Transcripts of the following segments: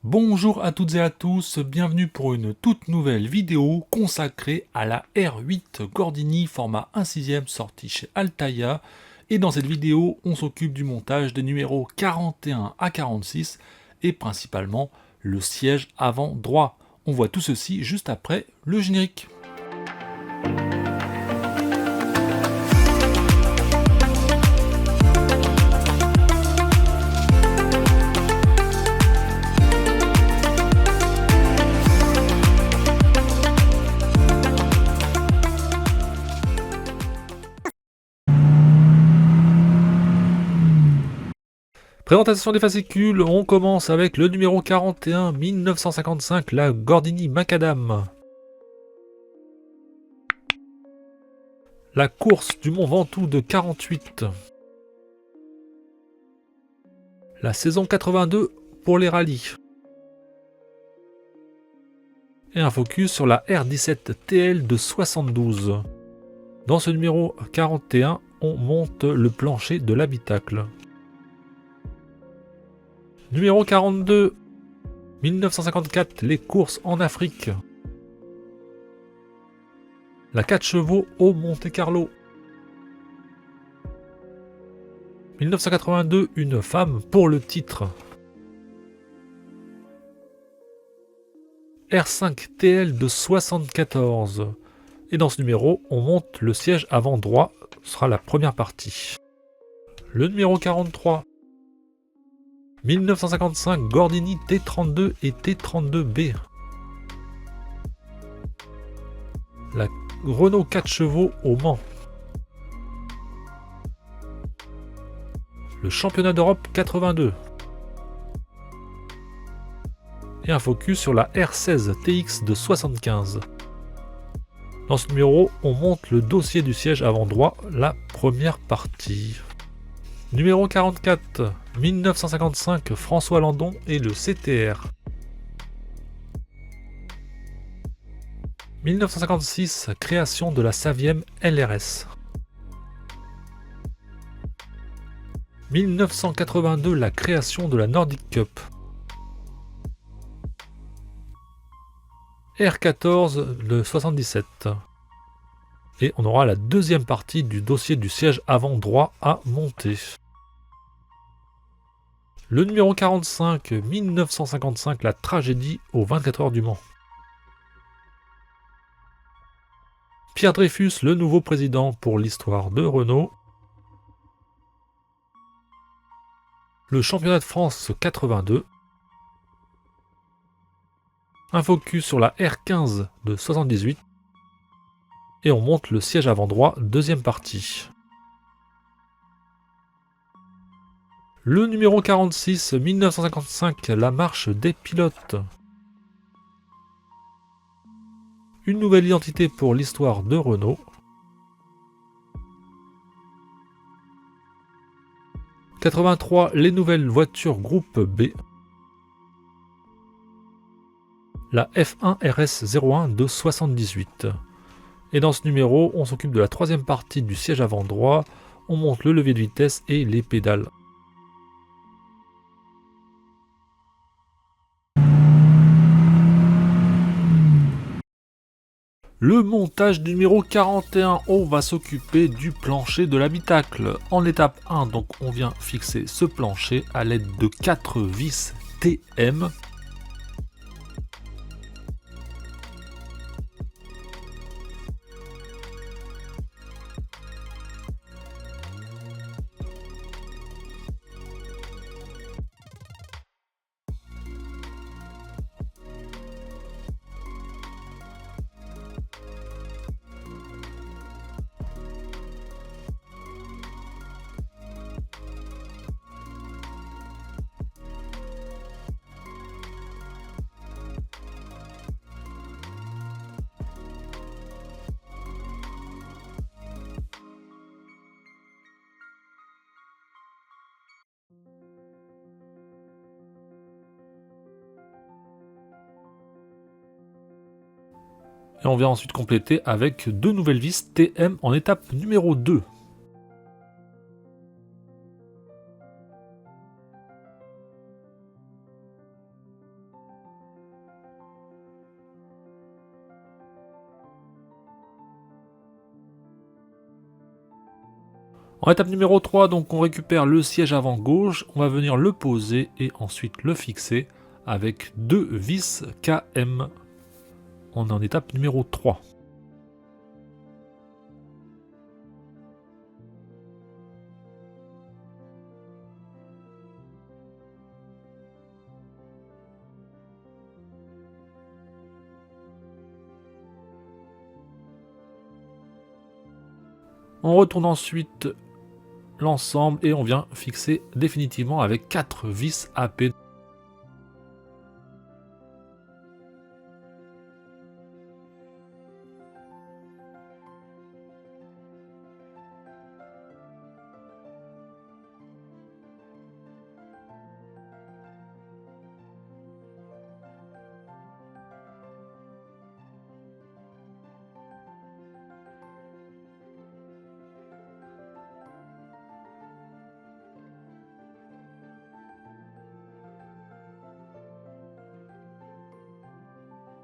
Bonjour à toutes et à tous, bienvenue pour une toute nouvelle vidéo consacrée à la R8 Gordini format 1/6 sortie chez Altaïa. Et dans cette vidéo, on s'occupe du montage des numéros 41 à 46 et principalement le siège avant droit. On voit tout ceci juste après le générique. Présentation des fascicules, on commence avec le numéro 41, 1955, la Gordini Macadam. La course du Mont Ventoux de 48. La saison 82 pour les rallyes. Et un focus sur la R17 TL de 72. Dans ce numéro 41, on monte le plancher de l'habitacle. Numéro 42, 1954, les courses en Afrique. La 4 chevaux au Monte-Carlo. 1982, une femme pour le titre. R5 TL de 74. Et dans ce numéro, on monte le siège avant droit, ce sera la première partie. Le numéro 43. 1955, Gordini T32 et T32B. La Renault 4 chevaux au Mans. Le championnat d'Europe 82. Et un focus sur la R16 TX de 75. Dans ce numéro, on monte le dossier du siège avant droit, la première partie. Numéro 44, 1955, François Landon et le CTR. 1956, création de la Saviem LRS. 1982, la création de la Nordic Cup. R14 de 77. Et on aura la deuxième partie du dossier du siège avant droit à monter. Le numéro 45, 1955, la tragédie aux 24 heures du Mans. Pierre Dreyfus, le nouveau président pour l'histoire de Renault. Le championnat de France 82. Un focus sur la R15 de 78. Et on monte le siège avant droit, deuxième partie. Le numéro 46, 1955, la marche des pilotes. Une nouvelle identité pour l'histoire de Renault. 83, les nouvelles voitures groupe B. La F1 RS01 de 78. Et dans ce numéro, on s'occupe de la troisième partie du siège avant droit, on monte le levier de vitesse et les pédales. Le montage du numéro 41, on va s'occuper du plancher de l'habitacle. En étape 1, donc on vient fixer ce plancher à l'aide de 4 vis TM. Et on vient ensuite compléter avec 2 nouvelles vis TM en étape numéro 2. En étape numéro 3, donc on récupère le siège avant gauche, on va venir le poser et ensuite le fixer avec 2 vis KM. On est en étape numéro 3. On retourne ensuite l'ensemble et on vient fixer définitivement avec 4 vis AP.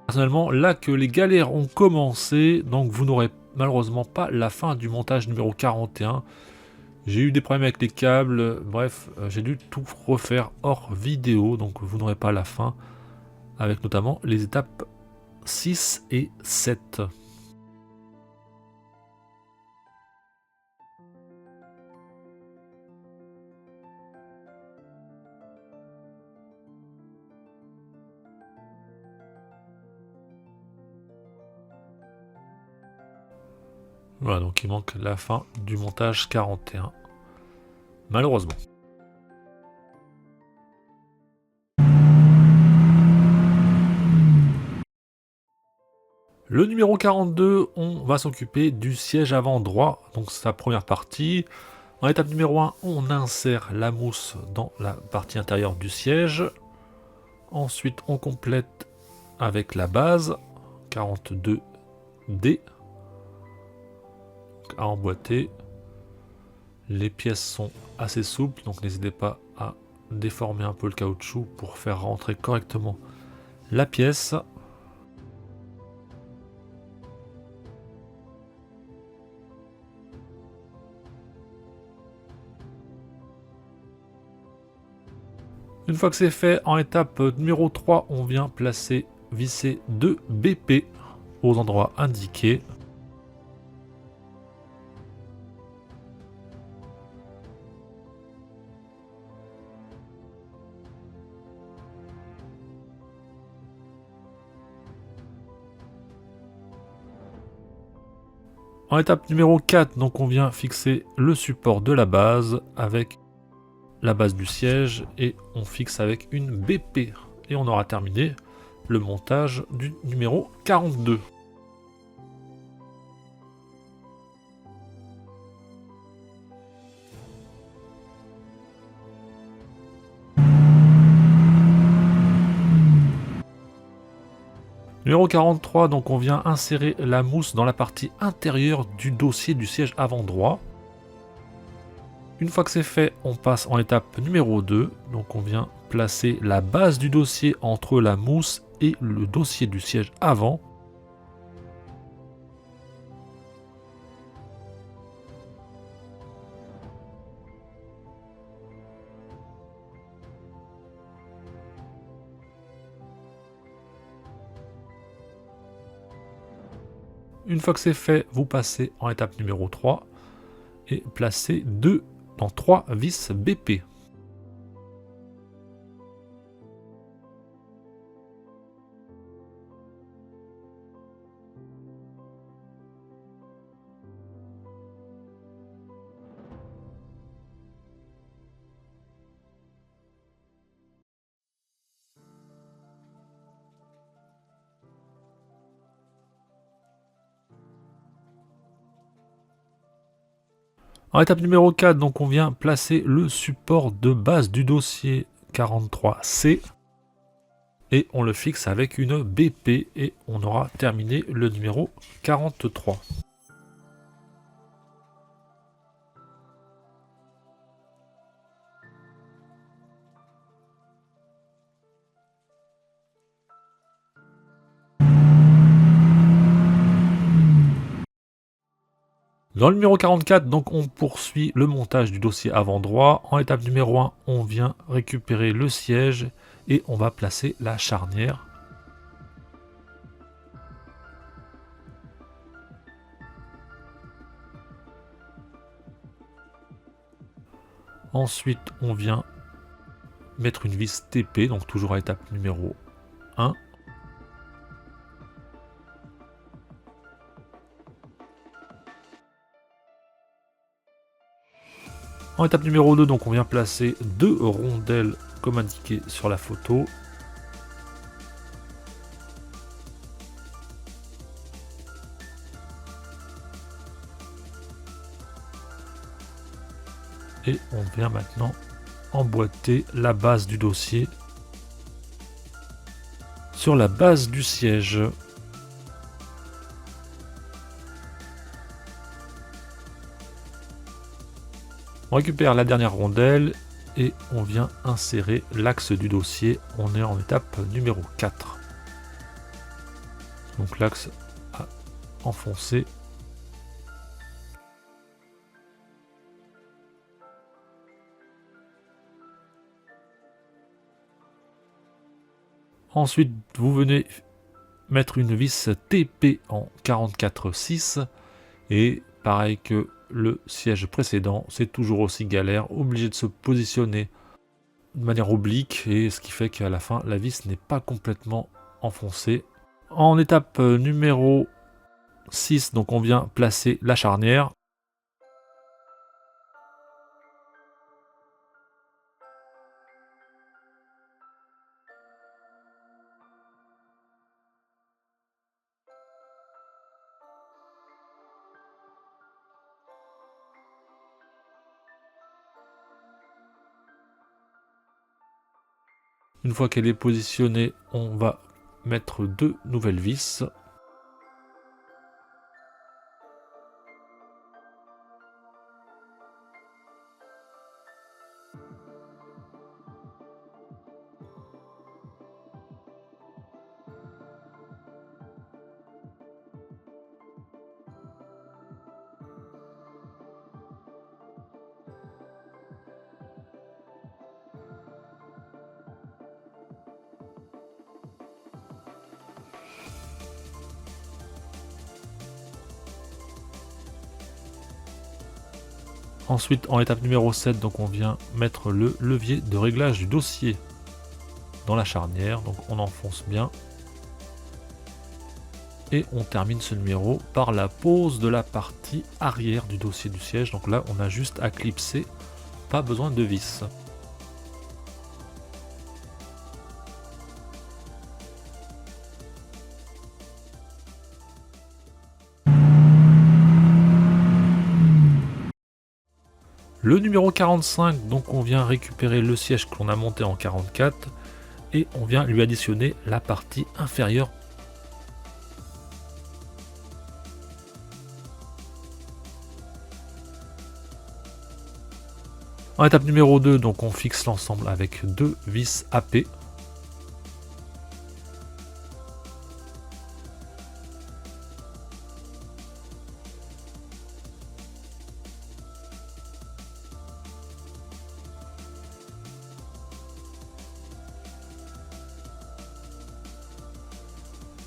Personnellement, là que les galères ont commencé, donc vous n'aurez malheureusement pas la fin du montage numéro 41. J'ai eu des problèmes avec les câbles, bref, j'ai dû tout refaire hors vidéo, donc vous n'aurez pas la fin, avec notamment les étapes 6 et 7. Voilà, donc il manque la fin du montage 41, malheureusement. Le numéro 42, on va s'occuper du siège avant droit, donc sa première partie. En étape numéro 1, on insère la mousse dans la partie intérieure du siège. Ensuite, on complète avec la base 42D à emboîter. Les pièces sont assez souples, donc n'hésitez pas à déformer un peu le caoutchouc pour faire rentrer correctement la pièce. Une fois que c'est fait, en étape numéro 3, on vient placer, visser 2 BP aux endroits indiqués. En étape numéro 4, donc on vient fixer le support de la base avec la base du siège et on fixe avec une BP. Et on aura terminé le montage du numéro 42. Numéro 43, donc on vient insérer la mousse dans la partie intérieure du dossier du siège avant droit. Une fois que c'est fait, on passe en étape numéro 2. Donc on vient placer la base du dossier entre la mousse et le dossier du siège avant. Une fois que c'est fait, vous passez en étape numéro 3 et placez 2 dans 3 vis BP. En étape numéro 4, donc on vient placer le support de base du dossier 43C et on le fixe avec une BP et on aura terminé le numéro 43. Dans le numéro 44, donc on poursuit le montage du dossier avant droit. En étape numéro 1, on vient récupérer le siège et on va placer la charnière. Ensuite, on vient mettre une vis TP, donc toujours à étape numéro 1. En étape numéro 2, donc on vient placer 2 rondelles comme indiqué sur la photo. Et on vient maintenant emboîter la base du dossier sur la base du siège. On récupère la dernière rondelle et on vient insérer l'axe du dossier. On est en étape numéro 4. Donc l'axe à enfoncer. Ensuite, vous venez mettre une vis TP en 44,6 et pareil que le siège précédent, c'est toujours aussi galère, obligé de se positionner de manière oblique et ce qui fait qu'à la fin la vis n'est pas complètement enfoncée. En étape numéro 6, donc on vient placer la charnière. Une fois qu'elle est positionnée, on va mettre 2 nouvelles vis. Ensuite, en étape numéro 7, donc on vient mettre le levier de réglage du dossier dans la charnière. Donc on enfonce bien. Et on termine ce numéro par la pose de la partie arrière du dossier du siège. Donc là, on a juste à clipser, pas besoin de vis. Le numéro 45, donc on vient récupérer le siège que l'on a monté en 44 et on vient lui additionner la partie inférieure. En étape numéro 2, donc on fixe l'ensemble avec 2 vis AP.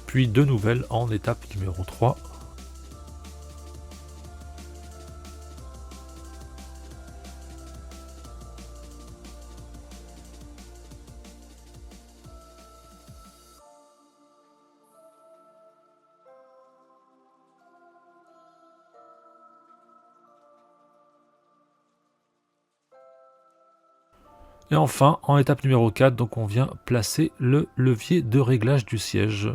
Puis 2 nouvelles en étape numéro 3. Et enfin, en étape numéro 4, donc on vient placer le levier de réglage du siège.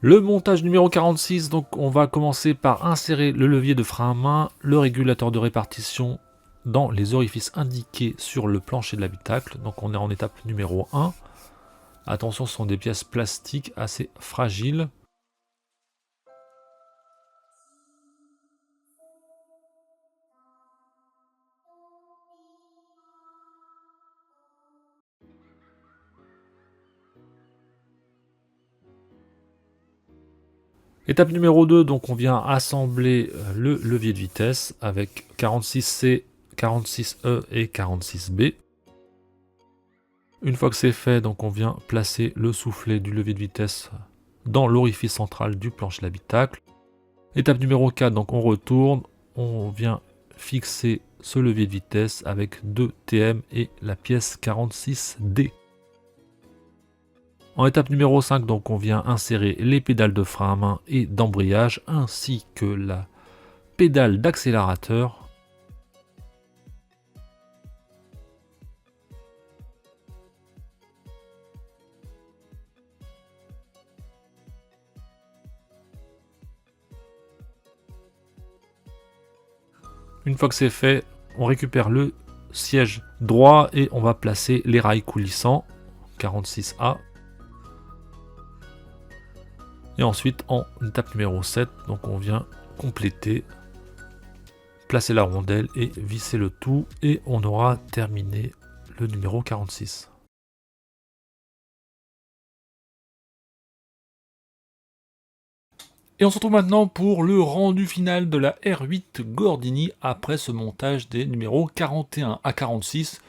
Le montage numéro 46, donc on va commencer par insérer le levier de frein à main, le régulateur de répartition dans les orifices indiqués sur le plancher de l'habitacle. Donc on est en étape numéro 1. Attention, ce sont des pièces plastiques assez fragiles. Étape numéro 2, donc on vient assembler le levier de vitesse avec 46C, 46E et 46B. Une fois que c'est fait, donc on vient placer le soufflet du levier de vitesse dans l'orifice central du plancher d'habitacle. Étape numéro 4, donc on retourne, on vient fixer ce levier de vitesse avec 2 TM et la pièce 46D. En étape numéro 5, donc on vient insérer les pédales de frein à main et d'embrayage ainsi que la pédale d'accélérateur. Une fois que c'est fait, on récupère le siège droit et on va placer les rails coulissants 46A. Et ensuite, en étape numéro 7, donc on vient compléter, placer la rondelle et visser le tout. Et on aura terminé le numéro 46. Et on se retrouve maintenant pour le rendu final de la R8 Gordini après ce montage des numéros 41 à 46.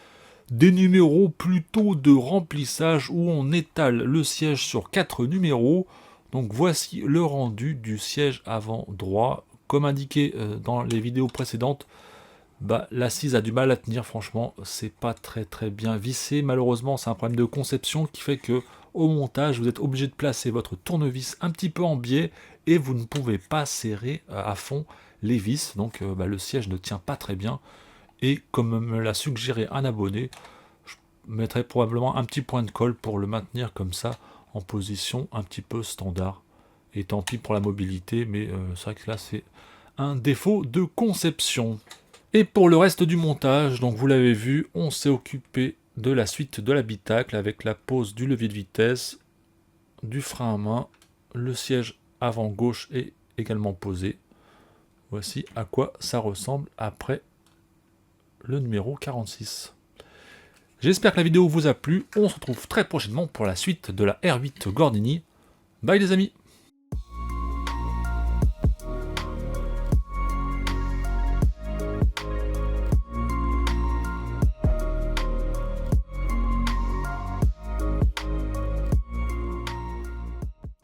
Des numéros plutôt de remplissage où on étale le siège sur 4 numéros. Donc voici le rendu du siège avant droit. Comme indiqué dans les vidéos précédentes, l'assise a du mal à tenir, franchement, c'est pas très bien vissé. Malheureusement, c'est un problème de conception qui fait que au montage, vous êtes obligé de placer votre tournevis un petit peu en biais et vous ne pouvez pas serrer à fond les vis. Donc le siège ne tient pas très bien. Et comme me l'a suggéré un abonné, je mettrai probablement un petit point de colle pour le maintenir comme ça, en position un petit peu standard. Et tant pis pour la mobilité, mais c'est vrai que là c'est un défaut de conception. Et pour le reste du montage, donc vous l'avez vu, on s'est occupé de la suite de l'habitacle avec la pose du levier de vitesse, du frein à main, le siège avant gauche est également posé. Voici à quoi ça ressemble après le numéro 46. J'espère que la vidéo vous a plu. On se retrouve très prochainement pour la suite de la R8 Gordini. Bye les amis!